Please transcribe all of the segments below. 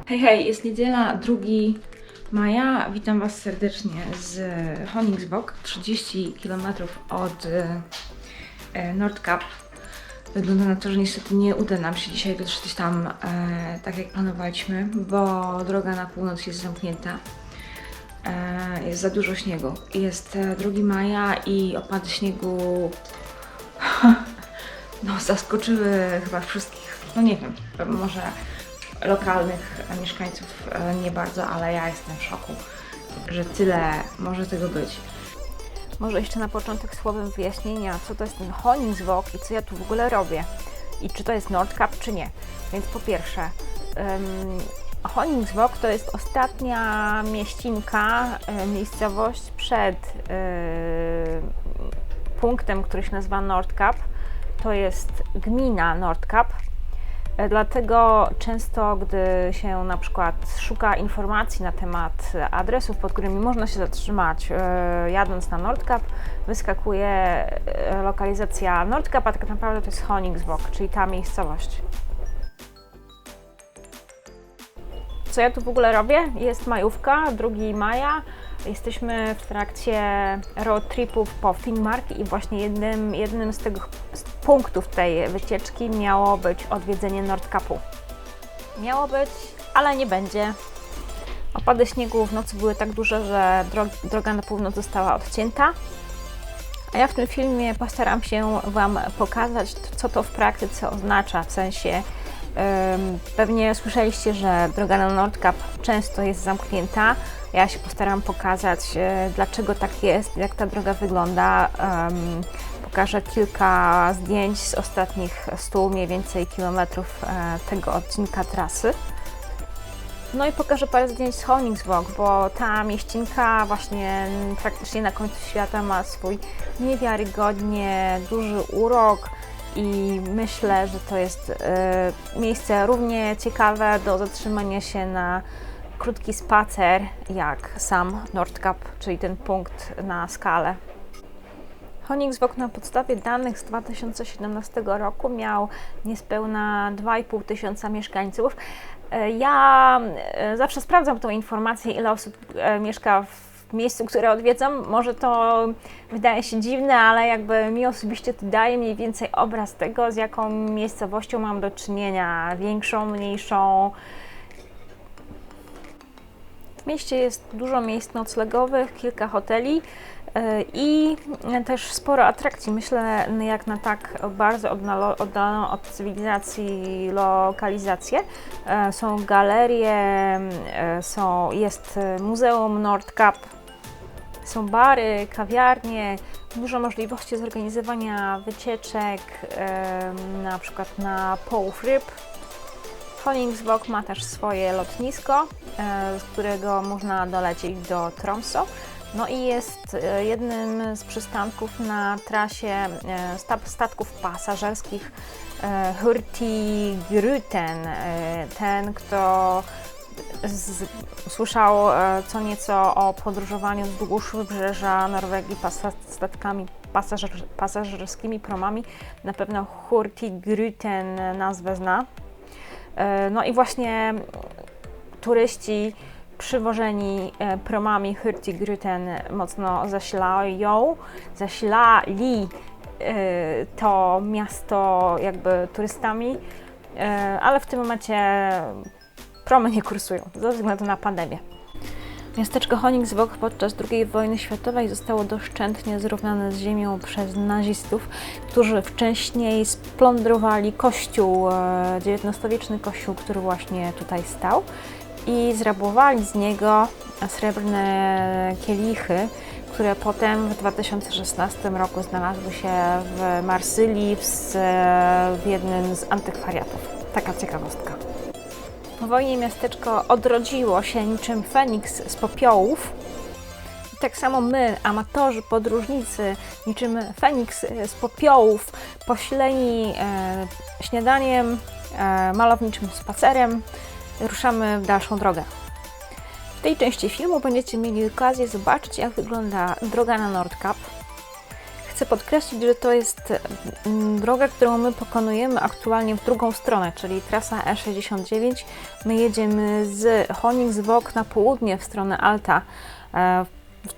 Hej, hej, jest niedziela, 2 maja. Witam Was serdecznie z Honningsvåg, 30 km od Nordkapp. Wygląda na to, że niestety nie uda nam się dzisiaj dotrzeć tam tak jak planowaliśmy, bo droga na północ jest zamknięta. Jest za dużo śniegu. Jest 2 maja i opady śniegu zaskoczyły chyba wszystkich, no nie wiem, może lokalnych mieszkańców nie bardzo, ale ja jestem w szoku, że tyle może tego być. Może jeszcze na początek słowem wyjaśnienia, co to jest ten Honningsvåg i co ja tu w ogóle robię. I czy to jest Nordkapp, czy nie. Więc po pierwsze, Honningsvåg to jest ostatnia mieścinka, miejscowość przed punktem, który się nazywa Nordkapp. To jest gmina Nordkapp. Dlatego często, gdy się na przykład szuka informacji na temat adresów, pod którymi można się zatrzymać jadąc na Nordkapp, wyskakuje lokalizacja Nordkapp, a tak naprawdę to jest Honningsvåg, czyli ta miejscowość. Co ja tu w ogóle robię? Jest majówka, 2 maja. Jesteśmy w trakcie road tripów po Finnmark i właśnie jednym z tych punktów tej wycieczki miało być odwiedzenie Nordkappu. Miało być, ale nie będzie. Opady śniegu w nocy były tak duże, że droga na północ została odcięta. A ja w tym filmie postaram się Wam pokazać, co to w praktyce oznacza, w sensie pewnie słyszeliście, że droga na Nordkapp często jest zamknięta. Ja się postaram pokazać, dlaczego tak jest, jak ta droga wygląda. Pokażę kilka zdjęć z ostatnich 100 mniej więcej kilometrów tego odcinka trasy. No i pokażę parę zdjęć z Honningsvåg, bo ta mieścinka właśnie praktycznie na końcu świata ma swój niewiarygodnie duży urok. I myślę, że to jest miejsce równie ciekawe do zatrzymania się na krótki spacer jak sam Nordkapp, czyli ten punkt na skalę. Honningsvåg na podstawie danych z 2017 roku miał niespełna 2,5 tysiąca mieszkańców. Ja zawsze sprawdzam tą informację, ile osób mieszka w miejscu, które odwiedzam. Może to wydaje się dziwne, ale jakby mi osobiście to daje mniej więcej obraz tego, z jaką miejscowością mam do czynienia. Większą, mniejszą. W mieście jest dużo miejsc noclegowych, kilka hoteli i też sporo atrakcji. Myślę, jak na tak bardzo oddaloną od cywilizacji lokalizację. Są galerie, jest Muzeum Nordkapp, są bary, kawiarnie, dużo możliwości zorganizowania wycieczek, na przykład na połów ryb. Honningsvåg ma też swoje lotnisko, z którego można dolecieć do Tromsø. No i jest jednym z przystanków na trasie statków pasażerskich Hurtigruten. Ten, kto słyszał co nieco o podróżowaniu wzdłuż wybrzeża Norwegii statkami pasażerskimi, promami, na pewno Hurtigruten nazwę zna. No i właśnie turyści przywożeni promami Hurtigruten mocno zasilali to miasto jakby turystami, ale w tym momencie promy nie kursują ze względu na pandemię. Miasteczko Honningsvåg podczas II wojny światowej zostało doszczętnie zrównane z ziemią przez nazistów, którzy wcześniej splądrowali kościół, XIX-wieczny kościół, który właśnie tutaj stał, i zrabowali z niego srebrne kielichy, które potem w 2016 roku znalazły się w Marsylii w jednym z antykwariatów. Taka ciekawostka. Po wojnie miasteczko odrodziło się niczym Feniks z popiołów. I tak samo my, amatorzy, podróżnicy, niczym Feniks z popiołów, posileni śniadaniem, malowniczym spacerem, ruszamy w dalszą drogę. W tej części filmu będziecie mieli okazję zobaczyć, jak wygląda droga na Nordkapp. chcę podkreślić, że to jest droga, którą my pokonujemy aktualnie w drugą stronę, czyli trasa E69. My jedziemy z Honig's na południe w stronę Alta.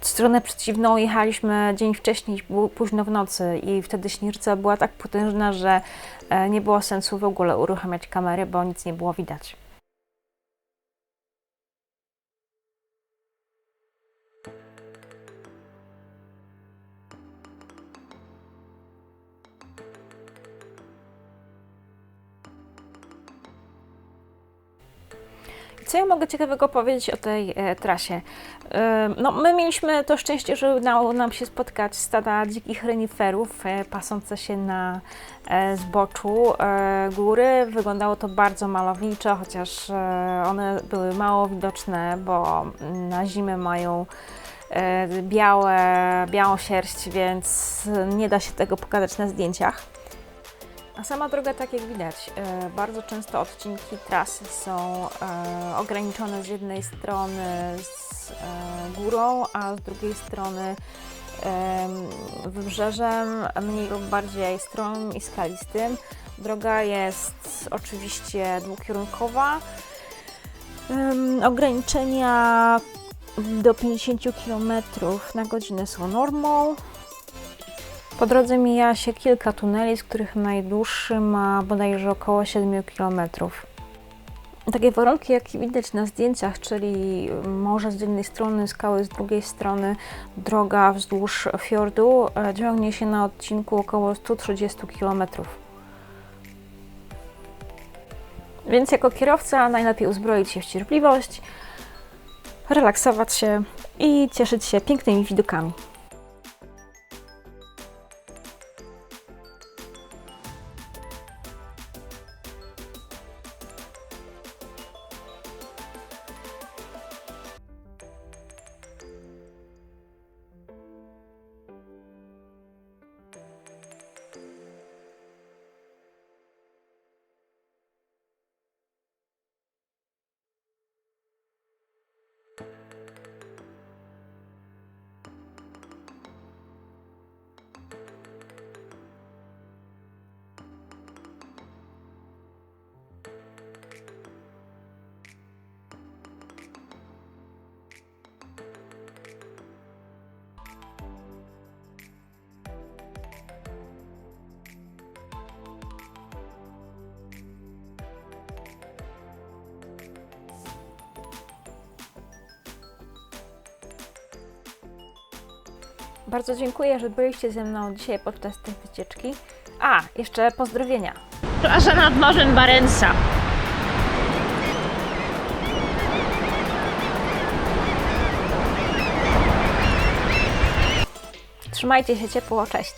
W stronę przeciwną jechaliśmy dzień wcześniej, późno w nocy i wtedy śnieżyca była tak potężna, że nie było sensu w ogóle uruchamiać kamery, bo nic nie było widać. Co ja mogę ciekawego powiedzieć o tej trasie? No, my mieliśmy to szczęście, że udało nam się spotkać stada dzikich reniferów pasące się na zboczu góry. Wyglądało to bardzo malowniczo, chociaż one były mało widoczne, bo na zimę mają białą sierść, więc nie da się tego pokazać na zdjęciach. A sama droga, tak jak widać, bardzo często odcinki trasy są ograniczone z jednej strony z górą, a z drugiej strony wybrzeżem mniej lub bardziej stromym i skalistym. Droga jest oczywiście dwukierunkowa. Ograniczenia do 50 km na godzinę są normą. Po drodze mija się kilka tuneli, z których najdłuższy ma bodajże około 7 km. Takie warunki, jak widać na zdjęciach, czyli morze z jednej strony, skały z drugiej strony, droga wzdłuż fiordu, ciągnie się na odcinku około 130 km. Więc jako kierowca najlepiej uzbroić się w cierpliwość, relaksować się i cieszyć się pięknymi widokami. Bardzo dziękuję, że byliście ze mną dzisiaj podczas tej wycieczki. A, jeszcze pozdrowienia. Plaża nad Morzem Barentsa. Trzymajcie się ciepło, cześć!